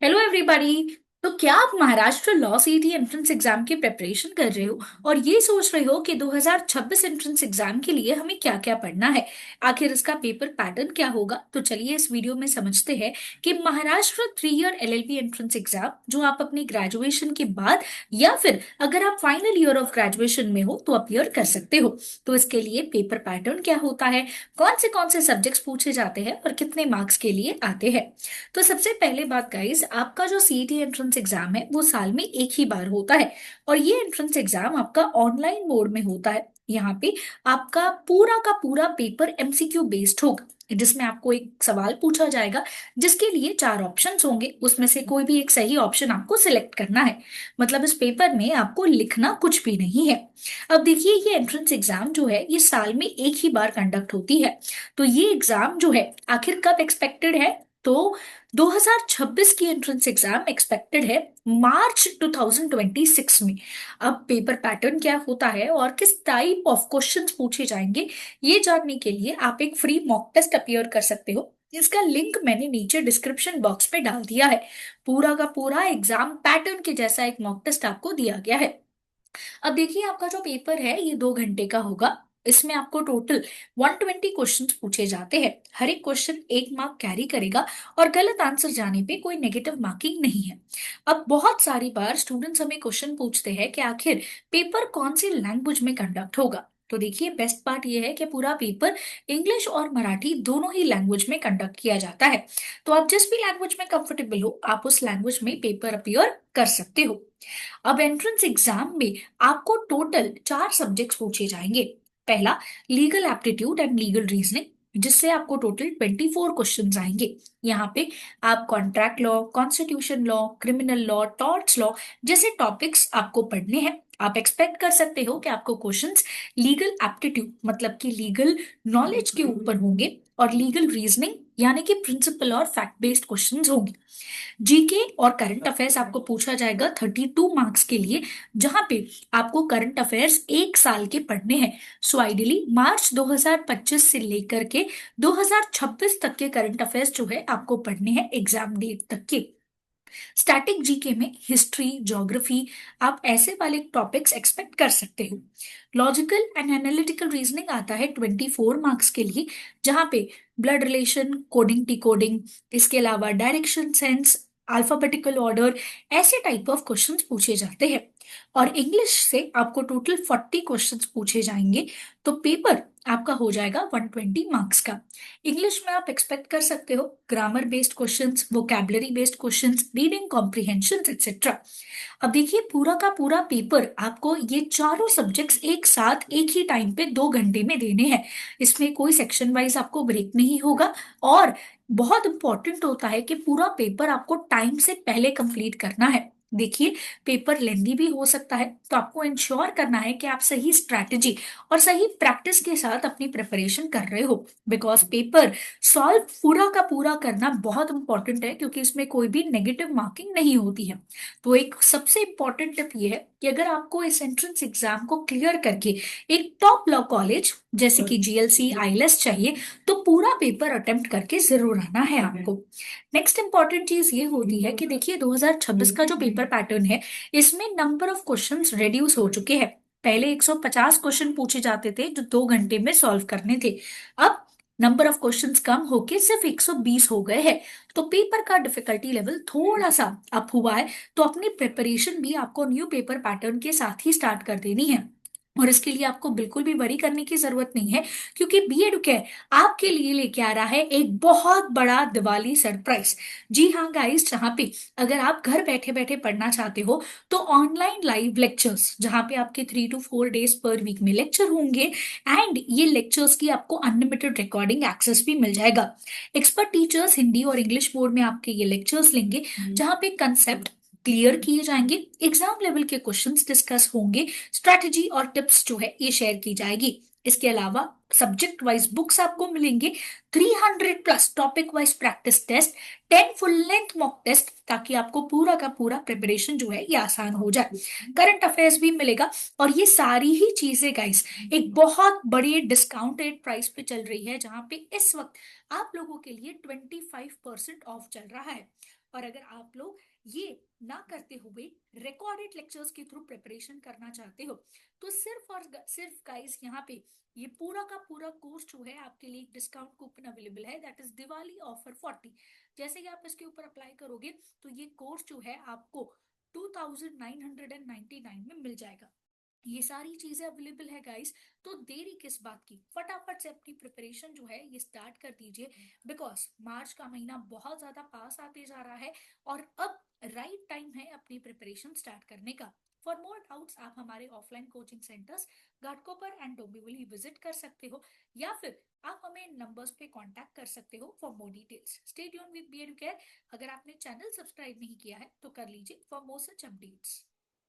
Hello everybody. तो क्या आप महाराष्ट्र लॉ सीटी एंट्रेंस एग्जाम की प्रिपरेशन कर रहे हो और ये सोच रहे हो कि 2026 एंट्रेंस एग्जाम के लिए हमें क्या क्या पढ़ना है, आखिर इसका पेपर पैटर्न क्या होगा। तो चलिए इस वीडियो में समझते हैं कि Maharashtra 3 year LLB entrance exam जो आप अपनी ग्रेजुएशन के बाद या फिर अगर आप फाइनल ईयर ऑफ ग्रेजुएशन में हो तो अपियर कर सकते हो। तो इसके लिए पेपर पैटर्न क्या होता है, कौन से सब्जेक्ट्स पूछे जाते हैं और कितने मार्क्स के लिए आते हैं। तो सबसे पहले बात गाइस, आपका जो सीईटी एंट्रेंस एग्जाम है वो साल में एक ही बार होता है और ये एंट्रेंस एग्जाम आपका ऑनलाइन मोड में होता है। यहाँ पे आपका पूरा का पूरा पेपर एमसीक्यू बेस्ड होगा, जिसमें आपको एक सवाल पूछा जाएगा जिसके लिए 4 ऑप्शंस होंगे, उसमें से कोई भी एक सही ऑप्शन आपको सिलेक्ट करना है। मतलब इस पेपर में आपको लिखना कुछ भी नहीं है। अब देखिए, ये एंट्रेंस एग्जाम जो है ये साल में एक ही बार कंडक्ट होती है। तो ये एग्जाम जो है आखिर कब एक्सपेक्टेड है, तो 2026 की एंट्रेंस एग्जाम एक्सपेक्टेड है मार्च 2026 में। अब पेपर पैटर्न क्या होता है और किस टाइप ऑफ क्वेश्चंस पूछे जाएंगे, ये जानने के लिए आप एक फ्री मॉक टेस्ट अपीयर कर सकते हो। इसका लिंक मैंने नीचे डिस्क्रिप्शन बॉक्स में डाल दिया है। पूरा का पूरा एग्जाम पैटर्न के जैसा एक मॉक टेस्ट आपको दिया गया है। अब देखिए, आपका जो पेपर है ये 2 घंटे का होगा। इसमें आपको टोटल 120 क्वेश्चंस पूछे जाते हैं। हर एक क्वेश्चन 1 मार्क कैरी करेगा और गलत आंसर जाने पे कोई नेगेटिव मार्किंग नहीं है। अब बहुत सारी बार स्टूडेंट्स हमें क्वेश्चन पूछते हैं कि आखिर पेपर कौन सी लैंग्वेज में कंडक्ट होगा। तो देखिए, बेस्ट पार्ट ये है कि पूरा पेपर इंग्लिश और मराठी दोनों ही लैंग्वेज में कंडक्ट किया जाता है। तो आप जिस भी लैंग्वेज में कंफर्टेबल हो आप उस लैंग्वेज में पेपर अपीयर कर सकते हो। अब एंट्रेंस एग्जाम में आपको टोटल 4 सब्जेक्ट्स पूछे जाएंगे। पहला, legal aptitude and legal reasoning, जिससे आपको टोटल 24 क्वेश्चंस आएंगे। यहाँ पे आप contract law, constitution law, criminal law, torts law जैसे टॉपिक्स आपको पढ़ने हैं। आप एक्सपेक्ट कर सकते हो कि आपको क्वेश्चंस लीगल एप्टीट्यूड मतलब कि लीगल नॉलेज के ऊपर होंगे और लीगल रीजनिंग यानी कि प्रिंसिपल और फैक्ट बेस्ड क्वेश्चंस होंगे। जीके और करंट अफेयर्स आपको पूछा जाएगा 32 मार्क्स के लिए, जहां पे आपको करंट अफेयर्स 1 साल के पढ़ने हैं। सो आइडियली मार्च 2025 से लेकर के 2026 तक के करंट अफेयर्स जो है आपको पढ़ने हैं एग्जाम डेट तक के। स्टैटिक जीके में हिस्ट्री, ज्योग्राफी, आप ऐसे वाले टॉपिक्स एक्सपेक्ट कर सकते हो। लॉजिकल एंड एनालिटिकल रीजनिंग आता है 24 मार्क्स के लिए, जहां पे ब्लड रिलेशन, कोडिंग डिकोडिंग, इसके अलावा डायरेक्शन सेंस, अल्फाबेटिकल ऑर्डर, ऐसे टाइप ऑफ क्वेश्चंस पूछे जाते हैं। और इंग्लिश से आपको टोटल 40 क्वेश्चंस पूछे जाएंगे। तो पेपर आपका हो जाएगा 120 मार्क्स का। इंग्लिश में आप एक्सपेक्ट कर सकते हो grammar based questions, vocabulary based questions, reading comprehension etcetera. अब देखिए, पूरा का पूरा पेपर आपको ये चारों सब्जेक्ट्स एक साथ एक ही टाइम पे 2 घंटे में देने हैं। इसमें कोई सेक्शन वाइज आपको ब्रेक नहीं होगा। और बहुत इंपॉर्टेंट होता है कि पूरा पेपर आपको टाइम से पहले कंप्लीट करना है। देखिए, पेपर लेंदी भी हो सकता है, तो आपको इंश्योर करना है कि आप सही स्ट्रैटेजी और सही प्रैक्टिस के साथ अपनी प्रिपरेशन कर रहे हो। बिकॉज पेपर सॉल्व पूरा का पूरा करना बहुत इंपॉर्टेंट है, क्योंकि इसमें कोई भी नेगेटिव मार्किंग नहीं होती है। तो एक सबसे इंपॉर्टेंट टिप ये है कि अगर आपको इस एंट्रेंस एग्जाम को क्लियर करके एक टॉप लॉ कॉलेज जैसे कि जीएलसी, आईलेस चाहिए, तो पूरा पेपर अटेम्प्ट करके जरूर आना है आपको। नेक्स्ट इंपॉर्टेंट चीज ये होती है कि देखिए, 2026 का जो पेपर पैटर्न है इसमें नंबर ऑफ क्वेश्चंस रिड्यूस हो चुके हैं। पहले 150 क्वेश्चन पूछे जाते थे जो 2 घंटे में सॉल्व करने थे। अब नंबर ऑफ क्वेश्चंस कम होके सिर्फ 120 हो गए हैं। तो पेपर का डिफिकल्टी लेवल थोड़ा सा अप हुआ है। तो अपनी प्रिपरेशन भी आपको न्यू पेपर पैटर्न के साथ ही स्टार्ट कर देनी है। और इसके लिए आपको बिल्कुल भी वरी करने की जरूरत नहीं है, क्योंकि बी एडुकेयर आपके लिए लेके आ रहा है एक बहुत बड़ा दिवाली सरप्राइज। जी हाँ गाइस, जहाँ पे अगर आप घर बैठे बैठे पढ़ना चाहते हो तो ऑनलाइन लाइव लेक्चर्स, जहाँ पे आपके 3 to 4 डेज पर वीक में लेक्चर होंगे। एंड ये लेक्चर्स की आपको अनलिमिटेड रिकॉर्डिंग एक्सेस भी मिल जाएगा। एक्सपर्ट टीचर्स हिंदी और इंग्लिश बोर्ड में आपके ये लेक्चर्स लेंगे, जहाँ पे कंसेप्ट क्लियर किए जाएंगे, एग्जाम लेवल के क्वेश्चंस डिस्कस होंगे, स्ट्रैटेजी और टिप्स जो है ये शेयर की जाएगी। इसके अलावा सब्जेक्ट वाइज बुक्स आपको मिलेंगे, 300+ topic wise practice test, 10 full length mock test, ताकि आपको पूरा का पूरा प्रिपरेशन जो है ये आसान हो जाए। करंट अफेयर्स भी मिलेगा। और ये सारी ही चीजें गाइस एक बहुत बड़ी डिस्काउंटेड प्राइस पे चल रही है, जहां पे इस वक्त आप लोगों के लिए 25% ऑफ चल रहा है। और अगर आप लोग ये ना करते हुए रिकॉर्डेड लेक्चर्स के थ्रू प्रिपरेशन करना चाहते हो, तो सिर्फ और सिर्फ गाइस यहाँ पे ये पूरा का पूरा कोर्स जो है आपके लिए एक डिस्काउंट कूपन अवेलेबल है, दैट इज दिवाली ऑफर 40। जैसे ही आप इसके ऊपर अप्लाई करोगे तो ये कोर्स जो है आपको 2999 में मिल जाएगा। ये सारी चीजें अवेलेबल है गाइस। तो देरी किस बात की, फटाफट से अपनी प्रिपरेशन जो है ये स्टार्ट कर दीजिए, बिकॉज मार्च का महीना बहुत ज्यादा पास आते जा रहा है और अब राइट टाइम है अपनी प्रिपरेशन स्टार्ट करने का। फॉर मोर डाउट्स आप हमारे offline coaching centres Ghatkopar and Dombivli visit कर सकते हो, या फिर आप हमें नंबर्स पे कांटेक्ट कर सकते हो for more details. Stay tuned with B Educare. अगर आपने चैनल सब्सक्राइब नहीं किया है तो कर लीजिए फॉर मोर सच अपडेट्स।